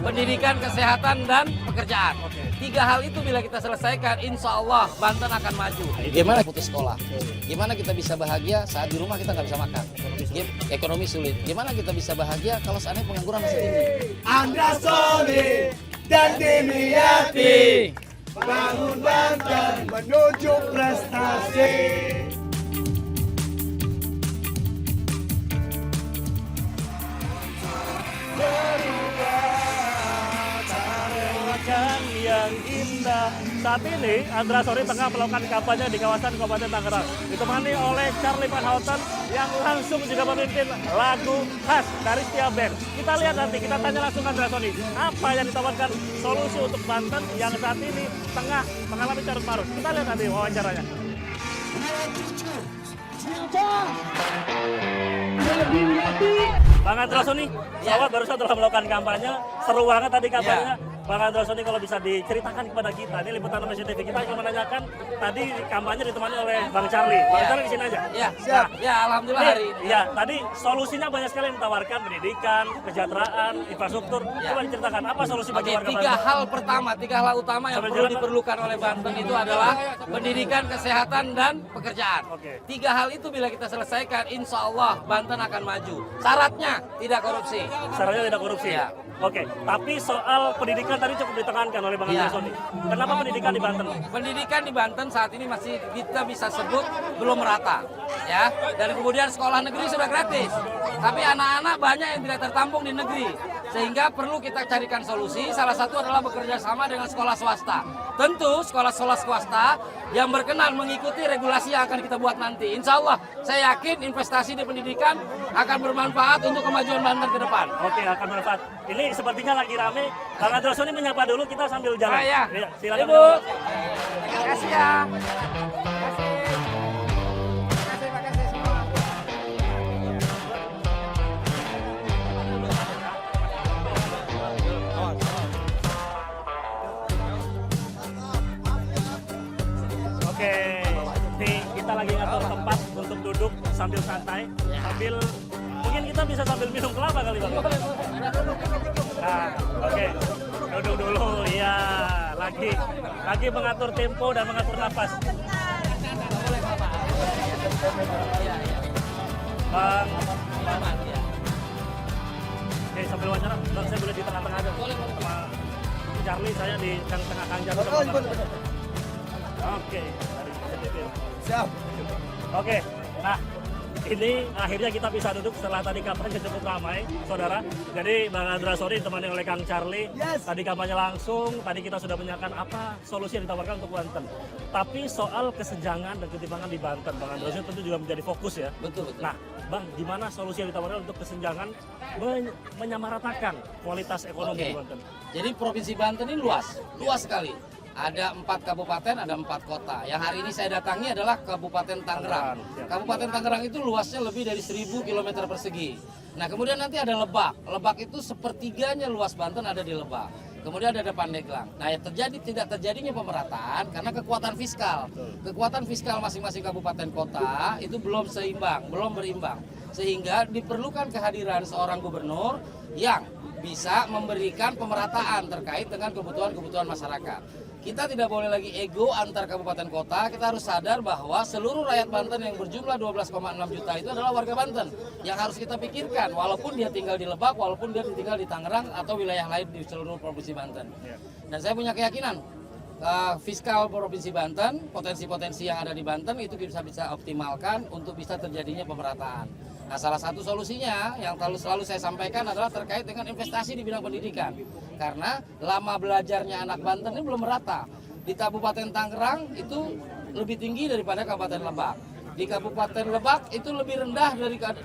pendidikan, kesehatan, dan pekerjaan. Tiga hal itu bila kita selesaikan, insya Allah Banten akan maju. Gimana putus sekolah? Gimana kita bisa bahagia saat di rumah kita nggak bisa makan? Ekonomi sulit. Gimana kita bisa bahagia kalau seandainya pengangguran masih tinggi? Andra Soni dan Dimyati bangun Banten menuju prestasi. Yang indah. Saat ini Andra Soni tengah melakukan kampanye di kawasan Kabupaten Tangerang, ditemani oleh Charlie Van Houten yang langsung juga memimpin lagu khas dari setiap band. Kita lihat nanti, kita tanya langsung Andra Soni apa yang ditawarkan solusi untuk Banten yang saat ini tengah mengalami carut marut. Kita lihat nanti wawancaranya. Bang Andra Soni, Sawat barusan telah melakukan kampanye, seru banget tadi kampanyenya. Bang Andra Soni, kalau bisa diceritakan kepada kita, ini liputan Indonesia TV, kita ingin menanyakan tadi kampanye ditemani oleh Bang Charlie. Bang Charlie di sini aja. Ya, siap. Ya, alhamdulillah hari ini. Ya, tadi solusinya banyak sekali yang ditawarkan, pendidikan, kesejahteraan, infrastruktur. Coba diceritakan apa solusi bagi warga Banten? Tiga hal utama yang perlu diperlukan oleh Banten itu adalah pendidikan, kesehatan, dan pekerjaan. Tiga hal itu bila kita selesaikan, insya Allah Banten akan maju. Syaratnya tidak korupsi. Syaratnya tidak korupsi. Ya. Oke, tapi soal pendidikan tadi cukup ditekankan oleh Bang Andra Soni. Kenapa pendidikan di Banten? Pendidikan di Banten saat ini masih kita bisa sebut belum merata, ya. Dan kemudian sekolah negeri sudah gratis, tapi anak-anak banyak yang tidak tertampung di negeri, sehingga perlu kita carikan solusi. Salah satu adalah bekerja sama dengan sekolah swasta. Tentu sekolah-sekolah swasta yang berkenan mengikuti regulasi yang akan kita buat nanti. Insya Allah, saya yakin investasi di pendidikan akan bermanfaat untuk kemajuan Banten ke depan. Oke, akan bermanfaat. Ini sepertinya lagi rame. Bang Andra Soni menyapa dulu, kita sambil jalan. Ya. Silakan. Ibu. Terima kasih ya. Oke, nih kita lagi ngatur tempat untuk duduk sambil santai, sambil mungkin kita bisa sambil minum kelapa kali Bang. Nah, oke, duduk dulu, ya, lagi mengatur tempo dan mengatur nafas. Bang, oke, sambil wawancara, Bang, saya boleh di tengah-tengah aja sama Charlie, saya di tengah-tengah Kang Jarli. Oke, Siap. Oke, nah ini akhirnya kita bisa duduk setelah tadi kampanye cukup ramai, saudara. Jadi Bang Andra Soni ditemani oleh Kang Charlie. Tadi kampanye langsung, tadi kita sudah menanyakan apa solusi yang ditawarkan untuk Banten. Tapi soal kesenjangan dan ketimpangan di Banten, Bang Andra Soni tentu juga menjadi fokus ya. Betul. Nah, Bang, gimana solusi yang ditawarkan untuk kesenjangan menyamaratakan kualitas ekonomi di Banten? Jadi Provinsi Banten ini luas sekali. Ada 4 kabupaten, ada 4 kota. Yang hari ini saya datangi adalah Kabupaten Tangerang. Kabupaten Tangerang itu luasnya lebih dari 1000 km persegi. Nah, kemudian nanti ada Lebak. Lebak itu sepertiganya luas Banten ada di Lebak. Kemudian ada Pandeglang. Nah, yang tidak terjadinya pemerataan karena kekuatan fiskal. Kekuatan fiskal masing-masing kabupaten kota itu belum seimbang, belum berimbang. Sehingga diperlukan kehadiran seorang gubernur yang bisa memberikan pemerataan terkait dengan kebutuhan-kebutuhan masyarakat. Kita tidak boleh lagi ego antar kabupaten kota, kita harus sadar bahwa seluruh rakyat Banten yang berjumlah 12,6 juta itu adalah warga Banten yang harus kita pikirkan, walaupun dia tinggal di Lebak, walaupun dia tinggal di Tangerang atau wilayah lain di seluruh Provinsi Banten. Dan saya punya keyakinan fiskal Provinsi Banten, potensi-potensi yang ada di Banten itu bisa optimalkan untuk bisa terjadinya pemerataan. Nah, salah satu solusinya yang selalu saya sampaikan adalah terkait dengan investasi di bidang pendidikan. Karena lama belajarnya anak Banten ini belum merata. Di Kabupaten Tangerang itu lebih tinggi daripada Kabupaten Lebak. Di Kabupaten Lebak itu lebih rendah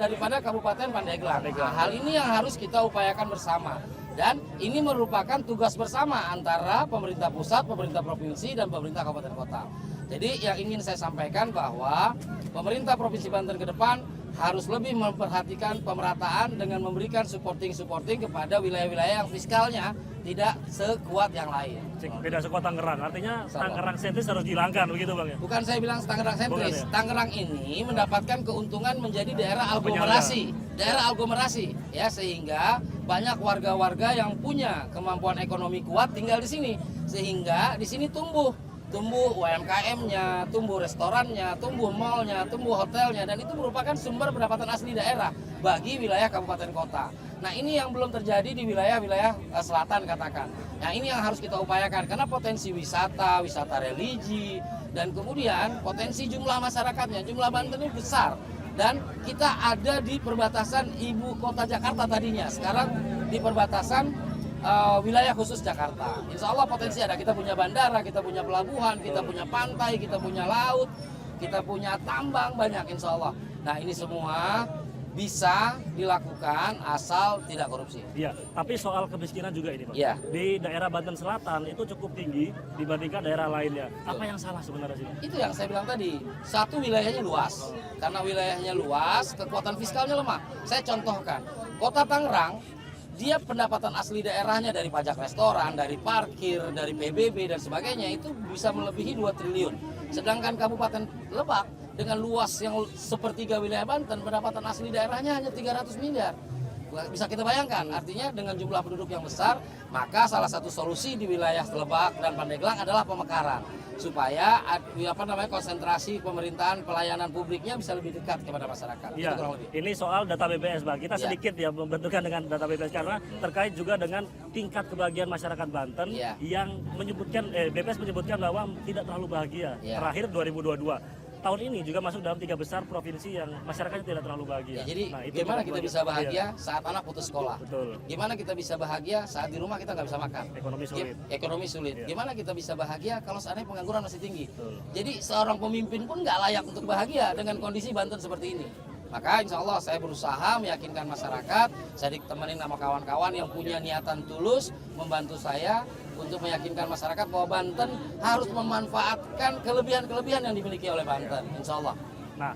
daripada Kabupaten Pandeglang. Nah, hal ini yang harus kita upayakan bersama. Dan ini merupakan tugas bersama antara pemerintah pusat, pemerintah provinsi, dan pemerintah kabupaten kota. Jadi yang ingin saya sampaikan bahwa pemerintah Provinsi Banten ke depan harus lebih memperhatikan pemerataan dengan memberikan supporting kepada wilayah-wilayah yang fiskalnya tidak sekuat yang lain. Tidak sekuat Tangerang, artinya Insya Allah. Tangerang sentris harus dihilangkan begitu Bang ya? Bukan saya bilang Tangerang sentris. Bukan, ya? Tangerang ini mendapatkan keuntungan menjadi daerah aglomerasi. Daerah aglomerasi ya, sehingga banyak warga-warga yang punya kemampuan ekonomi kuat tinggal di sini. Sehingga di sini tumbuh UMKM-nya, tumbuh restorannya, tumbuh mall-nya, tumbuh hotelnya, dan itu merupakan sumber pendapatan asli daerah bagi wilayah kabupaten kota. Nah, ini yang belum terjadi di wilayah-wilayah selatan katakan. Nah, ini yang harus kita upayakan karena potensi wisata religi, dan kemudian potensi jumlah masyarakatnya, jumlah Banten ini besar. Dan kita ada di perbatasan ibu kota Jakarta tadinya, sekarang di perbatasan wilayah khusus Jakarta. Insya Allah potensi ada. Kita punya bandara, kita punya pelabuhan, kita punya pantai, kita punya laut, kita punya tambang banyak insya Allah. Nah, ini semua bisa dilakukan asal tidak korupsi. Iya, tapi soal kemiskinan juga ini Pak. Iya. Di daerah Banten Selatan itu cukup tinggi dibandingkan daerah lainnya. Apa yang salah sebenarnya sih? Itu yang saya bilang tadi. Satu, wilayahnya luas. Karena wilayahnya luas, kekuatan fiskalnya lemah. Saya contohkan, Kota Tangerang, dia pendapatan asli daerahnya dari pajak restoran, dari parkir, dari PBB dan sebagainya itu bisa melebihi 2 triliun. Sedangkan Kabupaten Lebak dengan luas yang sepertiga wilayah Banten, pendapatan asli daerahnya hanya 300 miliar. Bisa kita bayangkan, artinya dengan jumlah penduduk yang besar, maka salah satu solusi di wilayah Lebak dan Pandeglang adalah pemekaran. Supaya konsentrasi pemerintahan pelayanan publiknya bisa lebih dekat kepada masyarakat. Iya, Itu kurang lebih. ini soal data BPS Bang. Kita Iya. sedikit ya membenturkan dengan data BPS karena terkait juga dengan tingkat kebahagiaan masyarakat Banten Iya. yang menyebutkan BPS menyebutkan bahwa tidak terlalu bahagia. Iya. Terakhir 2022. Tahun ini juga masuk dalam 3 besar provinsi yang masyarakatnya tidak terlalu bahagia. Ya, jadi itu gimana cukup kita banyak. bisa bahagia Iya, saat anak putus sekolah? betul. Gimana kita bisa bahagia saat di rumah kita nggak bisa makan? Ekonomi sulit. Ekonomi sulit. Iya. Gimana kita bisa bahagia kalau seandainya pengangguran masih tinggi? Betul. Jadi seorang pemimpin pun nggak layak untuk bahagia dengan kondisi Banten seperti ini. Maka insya Allah saya berusaha meyakinkan masyarakat, saya ditemenin sama kawan-kawan yang punya niatan tulus membantu saya untuk meyakinkan masyarakat bahwa Banten harus memanfaatkan kelebihan-kelebihan yang dimiliki oleh Banten, insya Allah. Nah,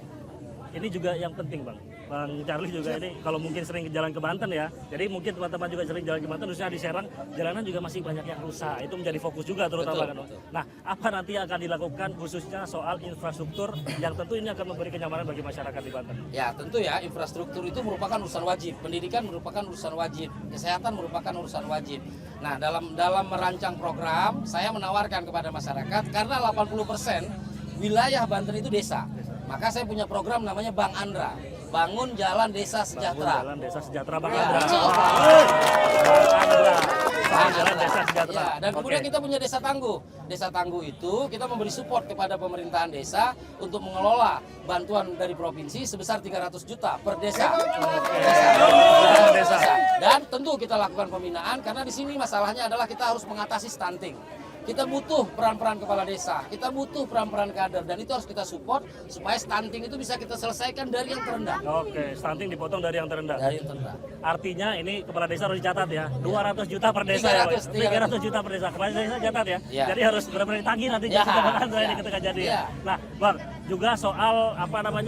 ini juga yang penting Bang. Bang Charlie juga ini kalau mungkin sering jalan ke Banten ya. Jadi mungkin teman-teman juga sering jalan ke Banten, khususnya di Serang, jalanan juga masih banyak yang rusak. Itu menjadi fokus juga terutama Betul, kan. betul. Nah, apa nanti yang akan dilakukan khususnya soal infrastruktur yang tentu ini akan memberi kenyamanan bagi masyarakat di Banten? Ya tentu ya, infrastruktur itu merupakan urusan wajib, pendidikan merupakan urusan wajib, kesehatan merupakan urusan wajib. Nah dalam merancang program, saya menawarkan kepada masyarakat karena 80% wilayah Banten itu desa. Maka saya punya program namanya Bang Andra, Bangun Jalan Desa Sejahtera. Jalan Desa Sejahtera Bang Ya, Andra. insya Allah. Bang Andra. Bang Jalan Andra. Desa Sejahtera. Ya, dan kemudian Oke. kita punya Desa Tangguh. Desa Tangguh itu kita memberi support kepada pemerintahan desa untuk mengelola bantuan dari provinsi sebesar 300 juta per desa. Desa. Dan tentu kita lakukan pembinaan karena di sini masalahnya adalah kita harus mengatasi stunting. Kita butuh peran-peran kepala desa, kita butuh peran-peran kader, dan itu harus kita support supaya stunting itu bisa kita selesaikan dari yang terendah. Oke, stunting dipotong dari yang terendah. Dari yang terendah. Artinya ini kepala desa harus dicatat ya, 200 juta per desa ya, Pak? 300 juta per desa. Kepala desa catat ya. Ya. Jadi harus benar-benar ditagih nanti Ya, ke Bang Andra ini ya. ketika jadi ya. Ya. Nah, Bang, juga soal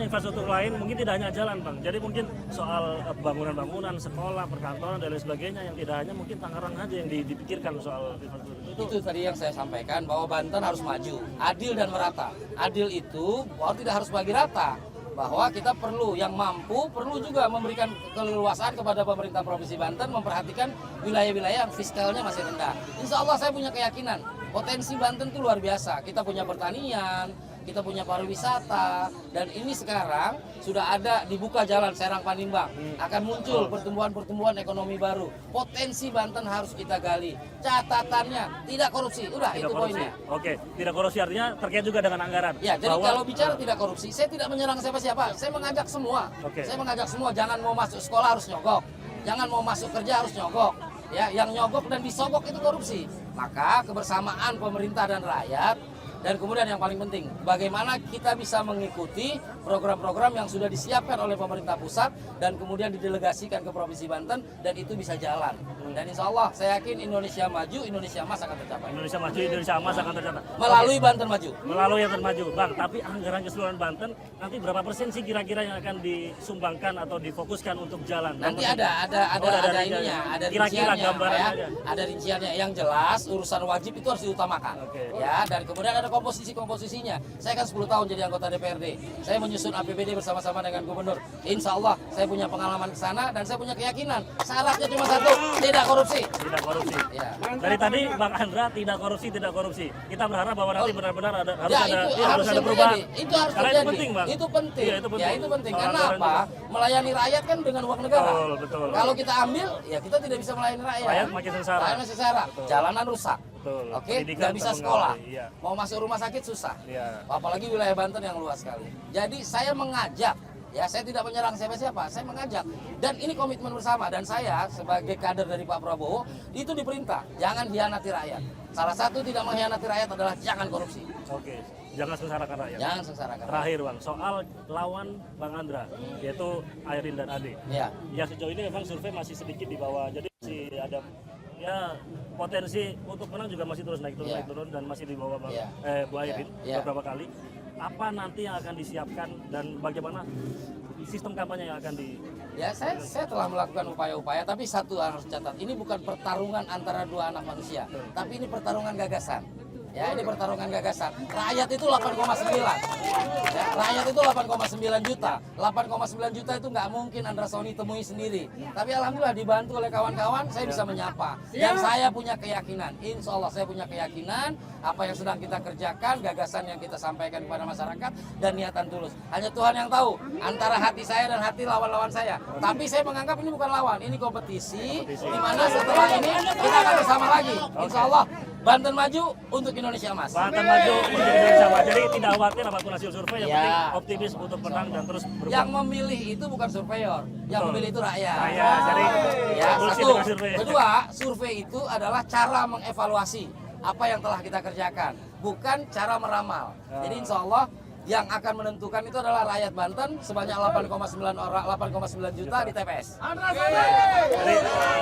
infrastruktur lain mungkin tidak hanya jalan, Bang. Jadi mungkin soal bangunan-bangunan, sekolah, perkantoran dan lain sebagainya yang tidak hanya mungkin Tangerang aja yang dipikirkan soal infrastruktur Itu tadi yang saya sampaikan bahwa Banten harus maju, adil dan merata. Adil itu bahwa tidak harus bagi rata, bahwa kita perlu yang mampu, perlu juga memberikan keleluasaan kepada pemerintah Provinsi Banten memperhatikan wilayah-wilayah yang fiskalnya masih rendah. Insya Allah saya punya keyakinan potensi Banten itu luar biasa. Kita punya pertanian, kita punya pariwisata, dan ini sekarang sudah ada dibuka jalan Serang Panimbang, akan muncul pertumbuhan-pertumbuhan ekonomi baru. Potensi Banten harus kita gali. Catatannya tidak korupsi, udah tidak itu korupsi. poinnya. Oke, tidak korupsi artinya terkait juga dengan anggaran. Ya, jadi Bahwa- kalau bicara tidak korupsi, saya tidak menyerang siapa-siapa. Saya mengajak semua. Oke. Saya mengajak semua, jangan mau masuk sekolah harus nyogok. Jangan mau masuk kerja harus nyogok. Ya, yang nyogok dan disogok itu korupsi. Maka kebersamaan pemerintah dan rakyat Dan kemudian yang paling penting, bagaimana kita bisa mengikuti program-program yang sudah disiapkan oleh pemerintah pusat dan kemudian didelegasikan ke Provinsi Banten dan itu bisa jalan. Dan insya Allah saya yakin Indonesia maju, Indonesia emas akan tercapai. Indonesia maju, Indonesia emas akan tercapai. Melalui Banten maju. Melalui yang termaju, Bang. Tapi anggaran keseluruhan Banten nanti berapa persen sih kira-kira yang akan disumbangkan atau difokuskan untuk jalan? Nanti Berapa ada ininya, ada kira-kira rinciannya, gambaran ya. aja. Ada rinciannya yang jelas urusan wajib itu harus diutamakan. Oke. Ya, dan kemudian ada komposisinya. Saya kan 10 tahun jadi anggota DPRD. Saya menyusun APBD bersama-sama dengan gubernur. Insya Allah saya punya pengalaman ke sana dan saya punya keyakinan. Syaratnya cuma satu, tidak korupsi. Tidak korupsi. Ya. Dari tadi Bang Andra tidak korupsi. Kita berharap bahwa nanti benar-benar harus harus ada yang perubahan. terjadi. Itu harus Karena terjadi. itu penting, Bang. Itu penting. Iya, itu penting. Ya, itu penting. Soal Karena anggaran apa? Melayani rakyat kan dengan uang negara. Betul. Kalau kita ambil, ya kita tidak bisa melayani rakyat. Rakyat makin sengsara. Rakyat masih sengsara. Jalanan rusak. Betul. Oke, Pendidikan nggak bisa terpengaruh. sekolah. Iya. Mau masuk rumah sakit susah. Iya. Apalagi wilayah Banten yang luas sekali. Jadi saya mengajak, ya saya tidak menyerang siapa-siapa, saya mengajak. Dan ini komitmen bersama dan saya sebagai kader dari Pak Prabowo itu diperintah, jangan hianati rakyat. Salah satu tidak mengkhianati rakyat adalah jangan korupsi. Oke. Jangan sengsarakan rakyat. Jangan sengsarakan rakyat. Terakhir Bang, soal lawan Bang Andra, yaitu Airin dan Ade. Ya. Ya sejauh ini memang survei masih sedikit di bawah, jadi masih ada ya potensi untuk menang juga masih terus naik turun dan masih di bawah Bang Bu Airin beberapa kali. Apa nanti yang akan disiapkan dan bagaimana sistem kampanye yang akan di... Ya saya telah melakukan upaya-upaya, tapi satu harus catat, ini bukan pertarungan antara dua anak manusia, tapi ini pertarungan gagasan. Ya, ini pertarungan gagasan. Rakyat itu 8,9. Ya, rakyat itu 8,9 juta. 8,9 juta itu nggak mungkin Andra Sony temui sendiri. Tapi alhamdulillah dibantu oleh kawan-kawan, saya bisa menyapa. Dan saya punya keyakinan, insya Allah saya punya keyakinan apa yang sedang kita kerjakan, gagasan yang kita sampaikan kepada masyarakat dan niatan tulus. Hanya Tuhan yang tahu antara hati saya dan hati lawan-lawan saya. Tapi saya menganggap ini bukan lawan, ini kompetisi. Di mana setelah ini kita akan bersama lagi. Insya Allah Banten maju untuk Indonesia emas. Banten maju untuk Indonesia emas. Jadi tidak khawatir apapun hasil survei, yang penting optimis untuk menang dan terus berjuang. Yang memilih itu bukan surveyor, yang memilih itu rakyat. Jadi Ya, bullshit satu. dengan survei. Kedua, survei itu adalah cara mengevaluasi apa yang telah kita kerjakan, bukan cara meramal. Jadi insya Allah yang akan menentukan itu adalah rakyat Banten sebanyak 8,9 orang, 8,9 juta di TPS. Jadi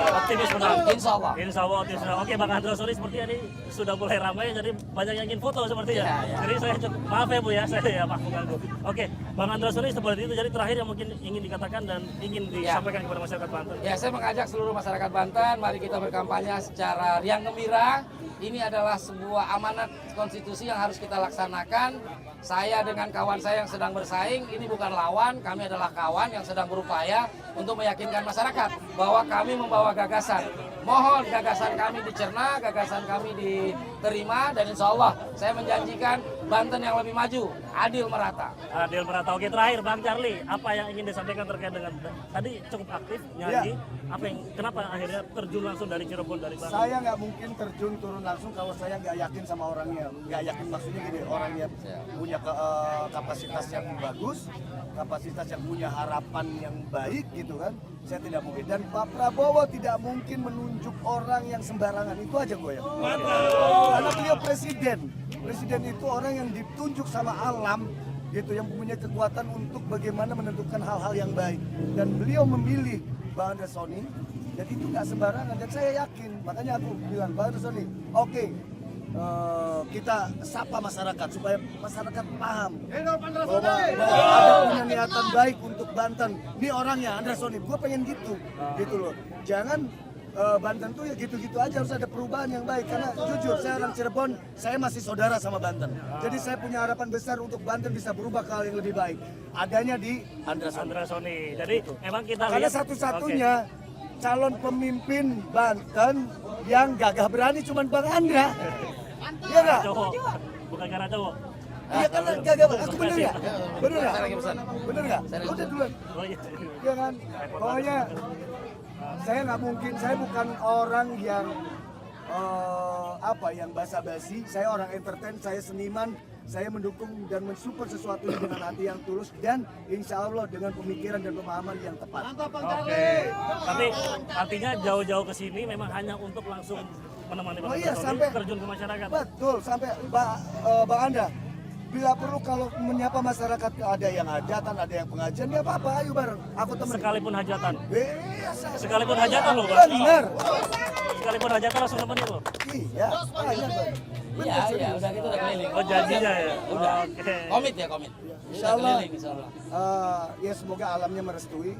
optimis menang. Insya Allah. Insya Allah optimis menang. Oke Bang Andra Sony sepertinya ini sudah mulai ramai, jadi banyak yang ingin foto sepertinya. Jadi saya maaf ya Bu ya, saya ya Pak mengganggu. Oke, Bang Andra Sony seperti itu. Jadi terakhir yang mungkin ingin dikatakan dan ingin disampaikan kepada masyarakat Banten. Ya, saya mengajak seluruh masyarakat Banten, mari kita berkampanye secara riang gembira. Ini adalah sebuah amanat konstitusi yang harus kita laksanakan. Saya dengan kawan saya yang sedang bersaing, ini bukan lawan, kami adalah kawan yang sedang berupaya untuk meyakinkan masyarakat bahwa kami membawa gagasan. Mohon gagasan kami dicerna, gagasan kami diterima, dan insya Allah saya menjanjikan Banten yang lebih maju, adil merata. Adil merata. Oke, terakhir Bang Charlie, apa yang ingin disampaikan terkait dengan tadi cukup aktif nyanyi? Apa yang kenapa akhirnya terjun langsung dari Cirebon dari Banten? Saya nggak mungkin terjun turun langsung kalau saya nggak yakin sama orangnya. Nggak yakin maksudnya gini, orangnya punya kapasitas yang bagus, kapasitas yang punya harapan yang baik gitu kan. Saya tidak mungkin. Dan Pak Prabowo tidak mungkin menunjuk orang yang sembarangan. Itu aja gue ya. Karena beliau presiden. Presiden itu orang yang ditunjuk sama alam gitu, yang punya kekuatan untuk bagaimana menentukan hal-hal yang baik. Dan beliau memilih Bang Andra Sony, dan itu nggak sembarangan. Dan saya yakin, makanya aku bilang Bang Andra Sony, oke, kita sapa masyarakat supaya masyarakat paham bahwa ada punya niatan baik untuk Banten. Ini orangnya Andra Sony, gue pengen gitu loh. Jangan Banten tuh ya gitu-gitu aja, harus ada perubahan yang baik. Karena jujur saya orang Cirebon, saya masih saudara sama Banten. Jadi saya punya harapan besar untuk Banten bisa berubah ke hal yang lebih baik. Adanya di Andra Sony. Andra Sony. Jadi memang kita Karena lihat satu-satunya calon pemimpin Banten yang gagah berani cuma Bang Andra. Iya nggak? cowok, bukan karena cowok. Iya kan gagah berani. Aku bener nggak? Bener nggak? Saya lagi pesan. Bener nggak? Udah duluan. Oh iya. Iya kan? Pokoknya saya nggak mungkin. Saya bukan orang yang yang basa-basi. Saya orang entertain. Saya seniman. Saya mendukung dan mensupport sesuatu dengan hati yang tulus dan insya Allah dengan pemikiran dan pemahaman yang tepat. Oke. Tapi artinya jauh-jauh ke sini memang hanya untuk langsung menemani Bang Oh iya, Andra Sony sampai terjun ke masyarakat. betul sampai Bang Anda. Bila perlu kalau menyapa masyarakat ada yang hajatan, ada yang pengajian, ya apa-apa, ayo bareng. Aku temen. Sekalipun hajatan. Biasa. Sekalipun hajatan loh, Bang. Bener. Sekalipun hajatan langsung nemenin loh. Iya, banyak Bang. Iya, iya, udah gitu udah keliling. Oh, janjinya ya. Udah. Oke. Komit ya, komit. Insya Allah. Keliling, insya Allah. Ya semoga alamnya merestui.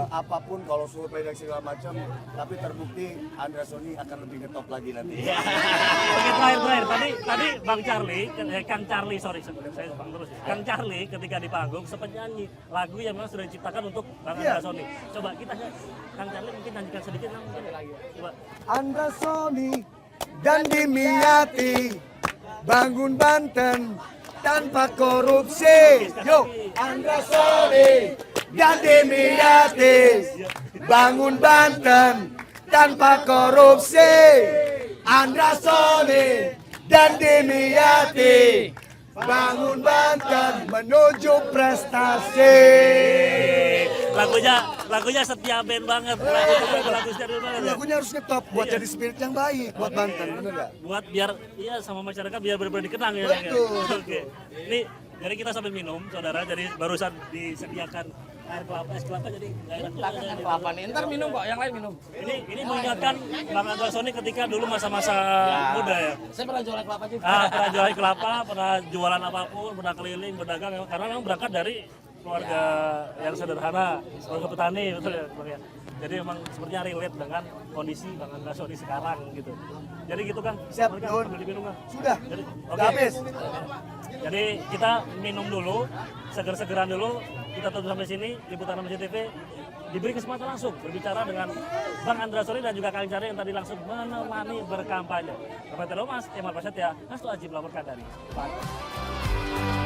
Apapun kalau suhu pedang segala macam, tapi terbukti Andra Sony akan lebih ngetop lagi nanti. Oke, terakhir. Tadi Bang Charlie, Kang Charlie, sorry, saya Bang terus ya. Kang Charlie ketika di panggung sempat nyanyi lagu yang memang sudah diciptakan untuk Bang Andra Sony. Coba kita Kang Charlie mungkin nyanyikan sedikit lah mungkin. Coba. Andra Sony dan Dimyati bangun Banten tanpa korupsi. Yo, Andra Sony dan Dimyati bangun Banten tanpa korupsi. Andra Sony dan Dimyati bangun Banten menuju prestasi. Lagunya setia band banget. Lagu setia band banget. Ya? Lagunya harus ngetop buat jadi spirit yang baik buat Banten, bener gak? Buat biar iya sama masyarakat biar benar-benar dikenang ya. Betul. Oke. Ini jadi kita sambil minum, saudara. Jadi barusan disediakan air kelapa, es kelapa jadi nggak enak juga. Tangan kelapa nih, ntar minum kok, yang lain minum. Ini mengingatkan Bang Andra Sony ketika dulu masa-masa muda ya. Saya pernah jualan kelapa juga. Pernah jualan kelapa, pernah jualan apapun, pernah keliling, berdagang, karena memang berangkat dari keluarga yang sederhana, keluarga petani, betul ya Bang ya. Jadi memang sepertinya relate dengan kondisi Bang Andra Sony sekarang gitu. Jadi gitu kan. Siap, Mereka Dun. sambil diminum kan. Sudah, Jadi, udah habis. Jadi kita minum dulu, seger-segeran dulu, kita tutup sampai sini, Liputan Indonesia TV diberi kesempatan langsung berbicara dengan Bang Andra Sony dan juga Kang Charlie yang tadi langsung menemani berkampanye. Kepada Mas, Emal Prasetya, Hasto Aji melaporkan dari Banten.